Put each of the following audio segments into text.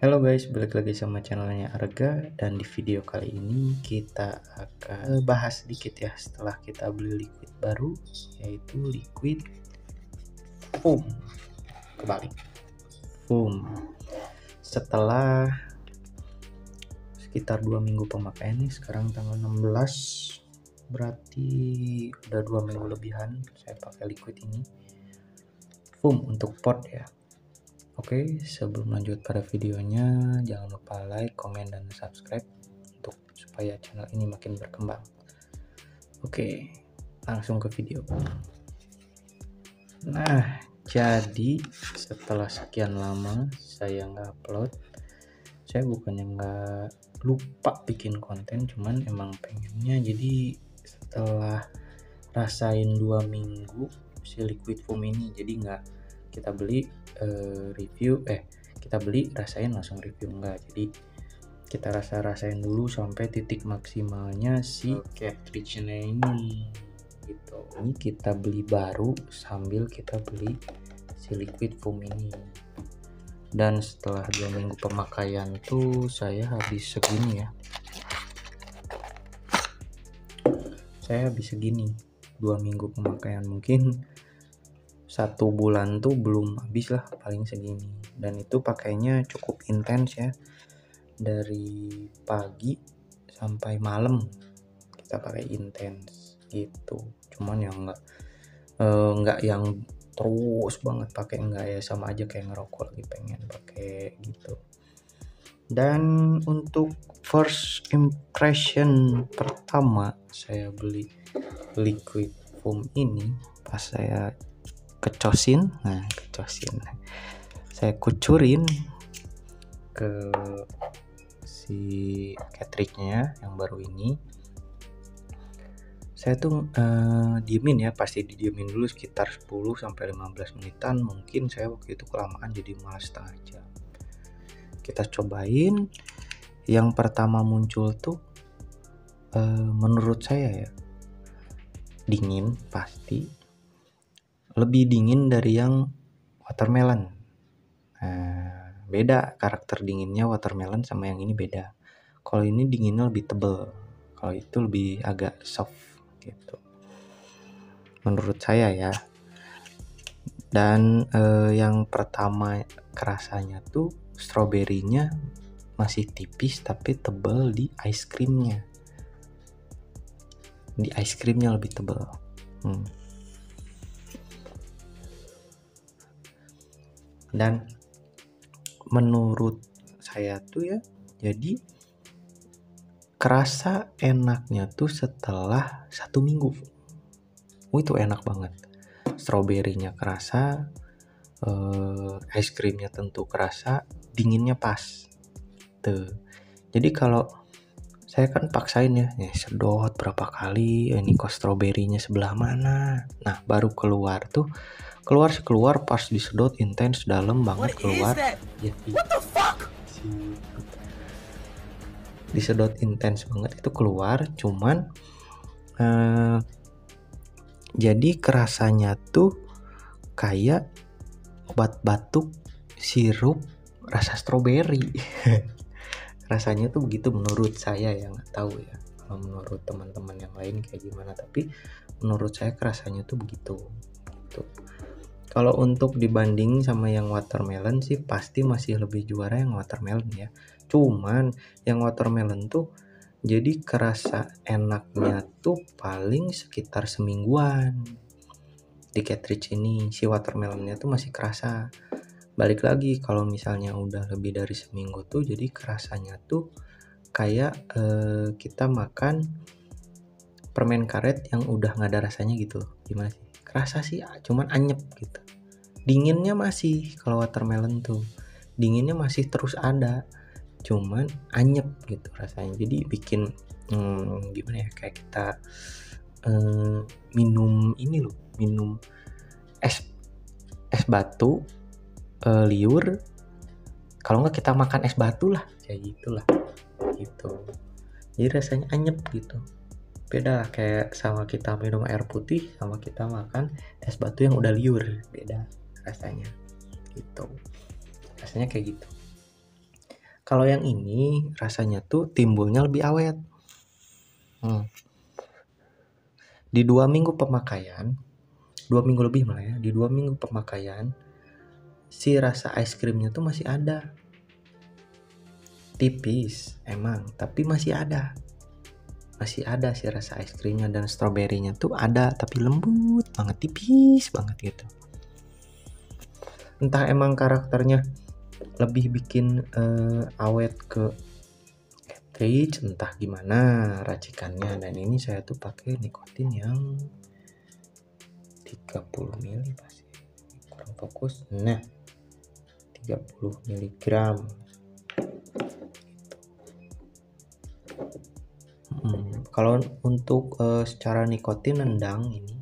Halo guys, balik lagi sama channelnya Arga, dan di video kali ini kita akan bahas sedikit ya setelah kita beli liquid baru, yaitu liquid foam. Kebalik, foam. Setelah sekitar 2 minggu pemakaian nih, sekarang tanggal 16, berarti udah 2 minggu lebihan saya pakai liquid ini, foam untuk pot ya. Oke, sebelum lanjut pada videonya, jangan lupa like, komen, dan subscribe untuk supaya channel ini makin berkembang. Oke, langsung ke video. Nah, jadi setelah sekian lama saya nggak upload, saya bukannya nggak lupa bikin konten, cuman emang pengennya jadi setelah rasain 2 minggu si liquid foam ini, jadi nggak kita beli kita beli rasain langsung review, enggak. Jadi kita rasain dulu sampai titik maksimalnya si cartridge-nya ini gitu. Ini kita beli baru sambil kita beli si liquid foam ini, dan setelah 2 minggu pemakaian tuh saya habis segini ya. Saya habis segini 2 minggu pemakaian, mungkin 1 bulan tuh belum habis lah, paling segini. Dan itu pakainya cukup intens ya, dari pagi sampai malam kita pakai intens gitu. Cuman yang enggak yang terus banget pakai, enggak ya, sama aja kayak ngerokok lagi pengen pakai gitu. Dan untuk first impression pertama saya beli liquid foam ini, pas saya saya kucurin ke si cartridge-nya yang baru ini. Saya tuh diemin ya, pasti didiemin dulu sekitar 10-15 menitan. Mungkin saya waktu itu kelamaan jadi malas setengah jam. Kita cobain. Yang pertama muncul tuh menurut saya ya dingin, pasti lebih dingin dari yang watermelon. Beda karakter dinginnya watermelon sama yang ini beda. Kalau ini dinginnya lebih tebel, kalau itu lebih agak soft gitu, menurut saya ya. Dan yang pertama kerasanya tuh stroberinya masih tipis tapi tebel di ice creamnya. Di ice creamnya lebih tebel. Dan menurut saya tuh ya, jadi kerasa enaknya tuh setelah 1 minggu. Itu enak banget. Stroberinya kerasa, ice creamnya tentu kerasa, dinginnya pas tuh. Jadi kalau saya kan paksain ya sedot berapa kali, ini kok stroberinya sebelah mana. Nah baru keluar pas disedot intens dalam banget keluar ya. What the fuck? Disedot intens banget itu keluar, cuman jadi kerasanya tuh kayak obat batuk sirup rasa stroberi. Rasanya tuh begitu menurut saya ya, nggak tahu ya kalau menurut teman-teman yang lain kayak gimana, tapi menurut saya kerasanya tuh begitu gitu. Kalau untuk dibanding sama yang watermelon sih pasti masih lebih juara yang watermelon ya. Cuman yang watermelon tuh jadi kerasa enaknya tuh paling sekitar semingguan. Di cartridge ini si watermelonnya tuh masih kerasa. Balik lagi kalau misalnya udah lebih dari seminggu tuh jadi kerasanya tuh kayak kita makan permen karet yang udah nggak ada rasanya gitu. Gimana sih? Kerasa sih cuman anyep gitu. Dinginnya masih, kalau watermelon tuh dinginnya masih terus ada, cuman anyep gitu rasanya. Jadi bikin gimana ya, kayak kita minum es batu liur, kalau nggak kita makan es batu lah, kayak gitulah gitu. Jadi rasanya anyep gitu. Beda kayak sama kita minum air putih sama kita makan es batu yang udah liur, beda rasanya gitu. Rasanya kayak gitu. Kalau yang ini rasanya tuh timbulnya lebih awet. Di 2 minggu pemakaian, 2 minggu lebih malah ya, di 2 minggu pemakaian si rasa es krimnya tuh masih ada. Tipis emang, tapi masih ada. Masih ada si rasa es krimnya, dan stroberinya tuh ada tapi lembut banget, tipis banget gitu. Entah emang karakternya lebih bikin awet ke cartridge, entah gimana racikannya. Dan ini saya tuh pakai nikotin yang 30 mili pasti kurang fokus. Nah, 30 miligram. Kalau untuk secara nikotin nendang ini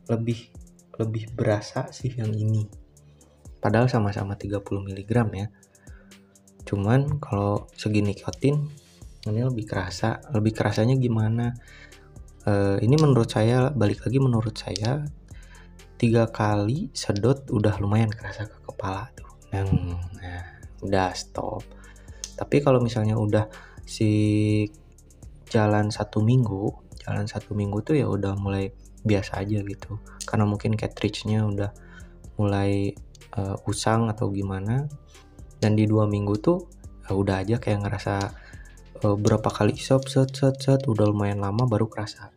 lebih berasa sih yang ini. Padahal sama-sama 30 mg ya. Cuman kalau segi nikotin ini lebih kerasa. Lebih kerasanya gimana? Ini menurut saya, balik lagi menurut saya, 3 kali sedot udah lumayan kerasa ke kepala tuh. Nah, udah stop. Tapi kalau misalnya udah jalan satu minggu tuh ya udah mulai biasa aja gitu. Karena mungkin cartridge-nya udah mulai usang atau gimana. Dan di 2 minggu tuh udah aja kayak ngerasa berapa kali isop set udah lumayan lama baru kerasa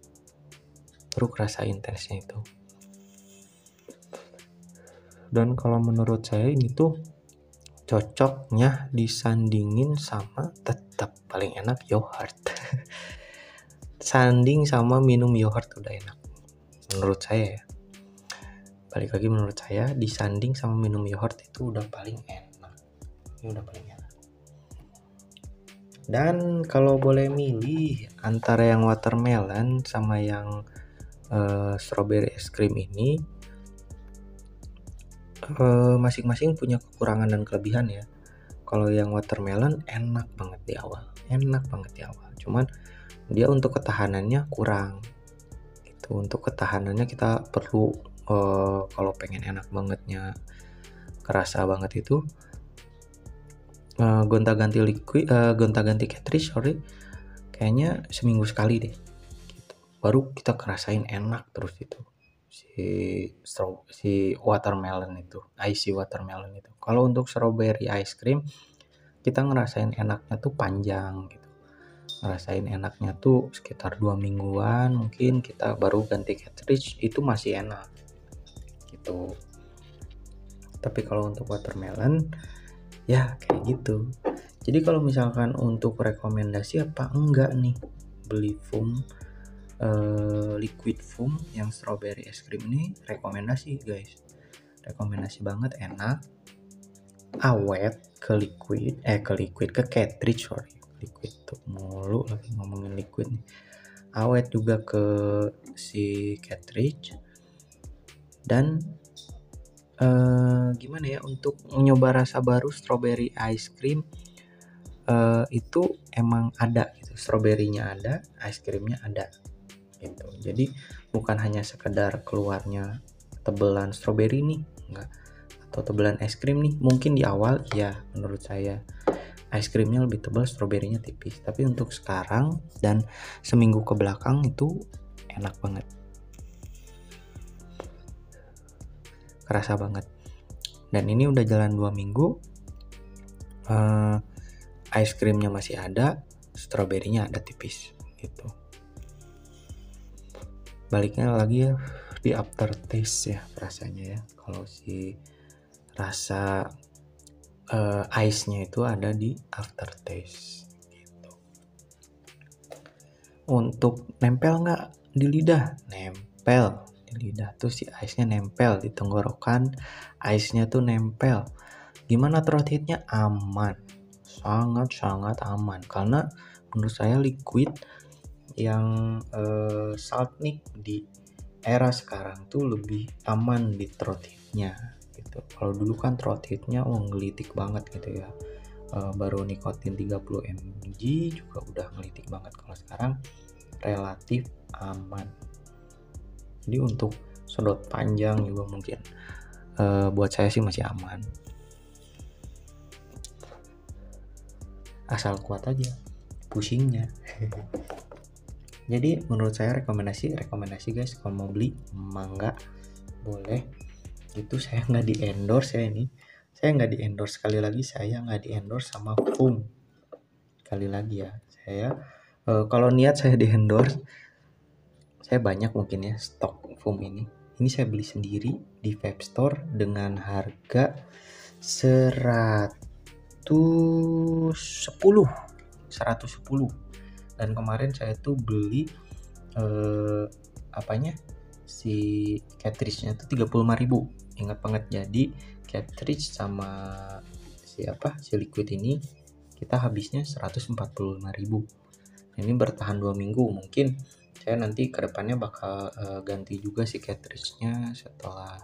intensnya itu. Dan kalau menurut saya ini tuh cocoknya disandingin sama, tetap paling enak yogurt. Sanding sama minum yogurt udah enak menurut saya ya. Balik lagi menurut saya, disanding sama minum yogurt itu udah paling enak. Ini udah paling enak. Dan kalau boleh milih antara yang watermelon sama yang strawberry es krim ini, masing-masing punya kekurangan dan kelebihan ya. Kalau yang watermelon enak banget di awal. Cuman dia untuk ketahanannya kurang. Gitu. Untuk ketahanannya kita perlu kalau pengen enak bangetnya, kerasa banget itu, gonta-ganti cartridge kayaknya seminggu sekali deh gitu. Baru kita kerasain enak terus itu si watermelon itu, icy watermelon itu. Kalau untuk strawberry ice cream kita ngerasain enaknya tuh panjang gitu. Ngerasain enaknya tuh sekitar 2 mingguan mungkin kita baru ganti cartridge, itu masih enak gitu. Tapi kalau untuk watermelon ya kayak gitu. Jadi kalau misalkan untuk rekomendasi apa enggak nih beli foam, liquid foam yang strawberry es krim ini, rekomendasi guys. Rekomendasi banget, enak, awet ke cartridge, liquid tuh mulu lagi ngomongin liquid nih. Awet juga ke si cartridge. Dan gimana ya, untuk nyoba rasa baru strawberry ice cream itu emang ada gitu, strawberry-nya ada, ice creamnya ada gitu. Jadi bukan hanya sekedar keluarnya tebelan strawberry nih, enggak, atau tebelan es krim nih. Mungkin di awal ya menurut saya es krimnya lebih tebal, stroberinya tipis. Tapi untuk sekarang dan seminggu ke belakang itu enak banget, kerasa banget. Dan ini udah jalan 2 minggu, ice creamnya masih ada, stroberinya ada tipis gitu. Baliknya lagi ya di aftertaste ya rasanya ya. Kalau si rasa ice-nya itu ada di aftertaste gitu. Untuk nempel nggak di lidah? Nempel di lidah tuh si ice-nya, nempel di tenggorokan, ice-nya tuh nempel. Gimana throat hit-nya? Aman, sangat aman. Karena menurut saya liquid yang salt nih di era sekarang tuh lebih aman di throat hit-nya gitu. Kalau dulu kan throat hit-nya ngelitik banget gitu ya. Baru nikotin 30 mg juga udah ngelitik banget. Kalau sekarang relatif aman. Jadi untuk sedot panjang juga mungkin buat saya sih masih aman. asal kuat aja pusingnya. Jadi menurut saya rekomendasi guys, kalau mau beli mangga boleh. Itu saya nggak di endorse ya, ini saya nggak di endorse, sekali lagi saya nggak di endorse sama FUM, sekali lagi ya. Saya kalau niat saya di endorse, saya banyak mungkin ya stok FUM ini saya beli sendiri di vape store dengan harga 110 dan kemarin saya tuh beli si cartridge-nya tuh 35.000, ingat banget. Jadi cartridge sama si liquid ini kita habisnya 145.000. Ini bertahan 2 minggu. Mungkin saya nanti kedepannya bakal ganti juga si cartridge-nya setelah,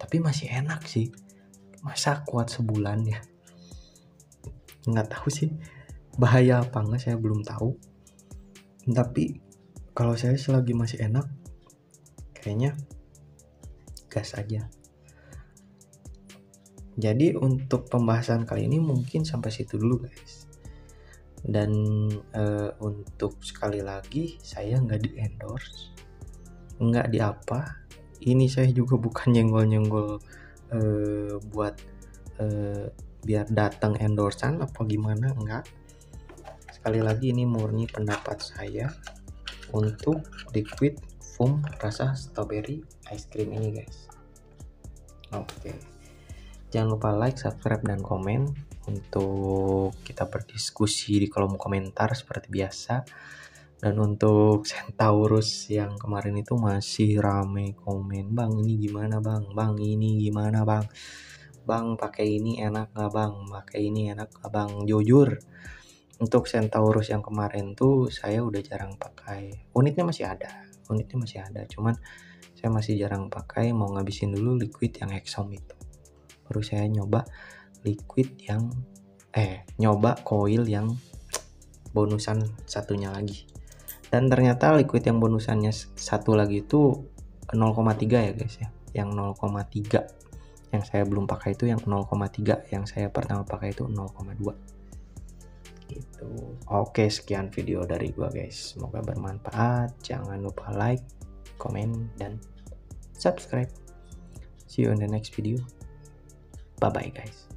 tapi masih enak sih, masa kuat sebulan ya, nggak tahu sih bahaya apa enggak, saya belum tahu. Tapi kalau saya selagi masih enak, kayaknya gas aja. Jadi untuk pembahasan kali ini mungkin sampai situ dulu guys. Dan untuk sekali lagi, saya nggak di endorse, nggak di apa. Ini saya juga bukan nyenggol-nyenggol buat biar datang endorsan apa gimana, enggak. Sekali lagi ini murni pendapat saya untuk liquid foam rasa strawberry ice cream ini guys. Oke. Jangan lupa like, subscribe, dan komen untuk kita berdiskusi di kolom komentar seperti biasa. Dan untuk Centaurus yang kemarin itu masih rame komen, bang ini gimana bang ini gimana bang pakai ini enak gak bang, pakai ini enak gak bang. Jujur untuk Centaurus yang kemarin tuh saya udah jarang pakai. Unitnya masih ada, cuman saya masih jarang pakai, mau ngabisin dulu liquid yang Exom itu. Baru saya nyoba liquid yang nyoba coil yang bonusan satunya lagi. Dan ternyata liquid yang bonusannya satu lagi itu 0,3 ya guys ya. Yang 0,3 yang saya belum pakai itu yang 0,3, yang saya pertama pakai itu 0,2 gitu. Oke, sekian video dari gua guys, semoga bermanfaat. Jangan lupa like, komen, dan subscribe. See you in the next video. Bye bye guys.